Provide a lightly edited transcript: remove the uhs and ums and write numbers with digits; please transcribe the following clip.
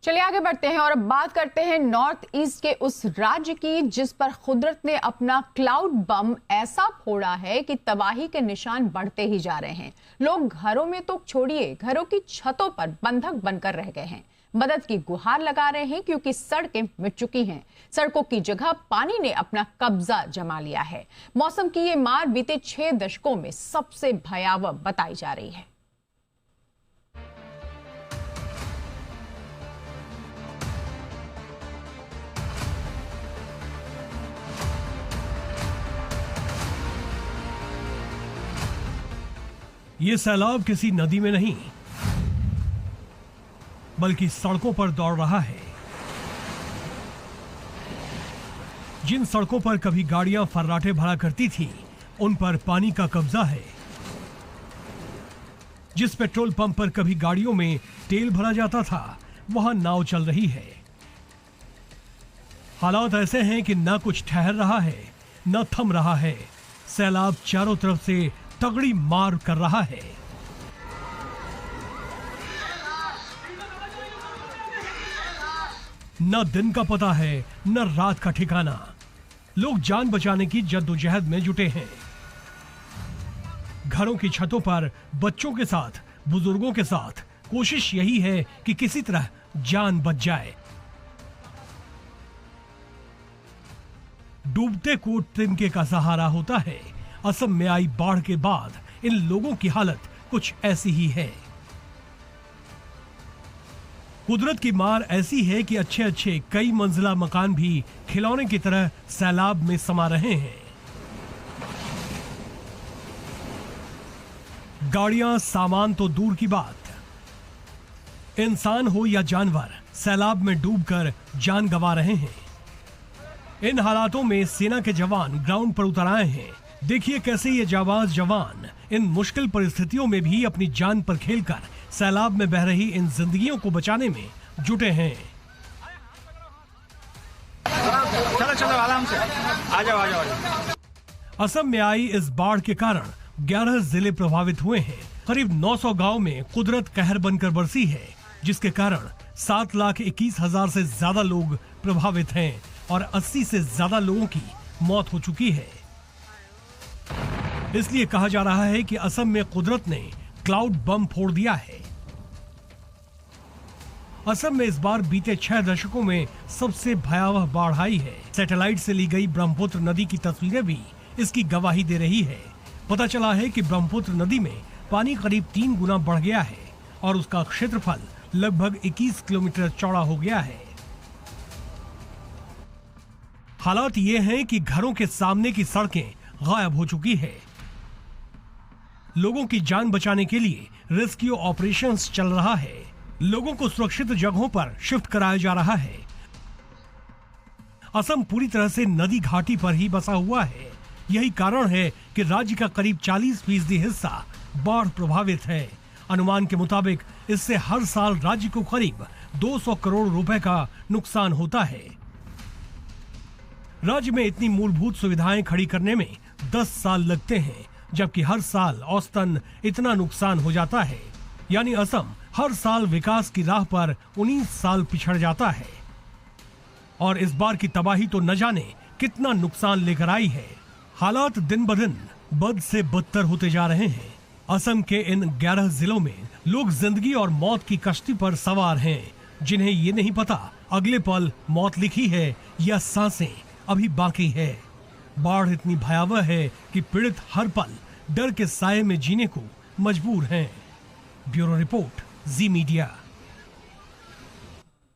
चलिए आगे बढ़ते हैं और अब बात करते हैं नॉर्थ ईस्ट के उस राज्य की जिस पर कुदरत ने अपना क्लाउड बम ऐसा फोड़ा है कि तबाही के निशान बढ़ते ही जा रहे हैं। लोग घरों में तो छोड़िए, घरों की छतों पर बंधक बनकर रह गए हैं। मदद की गुहार लगा रहे हैं क्योंकि सड़कें मिट चुकी हैं। सड़कों की जगह पानी ने अपना कब्जा जमा लिया है। मौसम की ये मार बीते 6 दशकों में सबसे भयावह बताई जा रही है। ये सैलाब किसी नदी में नहीं बल्कि सड़कों पर दौड़ रहा है। जिन सड़कों पर कभी गाड़ियां फर्राटे भरा करती थी उन पर पानी का कब्जा है। जिस पेट्रोल पंप पर कभी गाड़ियों में तेल भरा जाता था वहां नाव चल रही है। हालात ऐसे हैं कि न कुछ ठहर रहा है न थम रहा है। सैलाब चारों तरफ से तगड़ी मार कर रहा है। न दिन का पता है न रात का ठिकाना। लोग जान बचाने की जद्दोजहद में जुटे हैं। घरों की छतों पर बच्चों के साथ, बुजुर्गों के साथ कोशिश यही है कि किसी तरह जान बच जाए। डूबते को तिनके का सहारा होता है। असम में आई बाढ़ के बाद इन लोगों की हालत कुछ ऐसी ही है। कुदरत की मार ऐसी है कि अच्छे अच्छे कई मंजिला मकान भी खिलौने की तरह सैलाब में समा रहे हैं। गाड़ियां, सामान तो दूर की बात, इंसान हो या जानवर सैलाब में डूबकर जान गंवा रहे हैं। इन हालातों में सेना के जवान ग्राउंड पर उतर आए हैं। देखिए कैसे ये जाबाज जवान इन मुश्किल परिस्थितियों में भी अपनी जान पर खेलकर सैलाब में बह रही इन जिंदगियों को बचाने में जुटे हैं। चलो चलो आराम से आ जाओ। असम में आई इस बाढ़ के कारण 11 जिले प्रभावित हुए हैं। करीब 900 गांव में कुदरत कहर बनकर बरसी है, जिसके कारण 7,21,000 से ज्यादा लोग प्रभावित हैं और 80 से ज्यादा लोगों की मौत हो चुकी है। इसलिए कहा जा रहा है कि असम में कुदरत ने क्लाउड बम फोड़ दिया है। असम में इस बार बीते 6 दशकों में सबसे भयावह बाढ़ आई है। सैटेलाइट से ली गई ब्रह्मपुत्र नदी की तस्वीरें भी इसकी गवाही दे रही है। पता चला है कि ब्रह्मपुत्र नदी में पानी करीब 3 गुना बढ़ गया है और उसका क्षेत्रफल लगभग 21 किलोमीटर चौड़ा हो गया है। हालात ये हैं कि घरों के सामने की सड़कें गायब हो चुकी है। लोगों की जान बचाने के लिए रेस्क्यू ऑपरेशंस चल रहा है। लोगों को सुरक्षित जगहों पर शिफ्ट कराया जा रहा है। असम पूरी तरह से नदी घाटी पर ही बसा हुआ है। यही कारण है कि राज्य का करीब 40% हिस्सा बाढ़ प्रभावित है। अनुमान के मुताबिक इससे हर साल राज्य को करीब 200 करोड़ रुपए का नुकसान होता है। राज्य में इतनी मूलभूत सुविधाएं खड़ी करने में 10 साल लगते हैं, जबकि हर साल औसतन इतना नुकसान हो जाता है। यानी असम हर साल विकास की राह पर 19 साल पिछड़ जाता है। और इस बार की तबाही तो न जाने कितना नुकसान लेकर आई है। हालात दिन ब दिन बद से बदतर होते जा रहे हैं। असम के इन 11 जिलों में लोग जिंदगी और मौत की कश्ती पर सवार हैं, जिन्हें ये नहीं पता अगले पल मौत लिखी है या सांसें अभी बाकी है। बाढ़ इतनी भयावह है कि पीड़ित हर पल डर के साये में जीने को मजबूर हैं। ब्यूरो रिपोर्ट, जी मीडिया।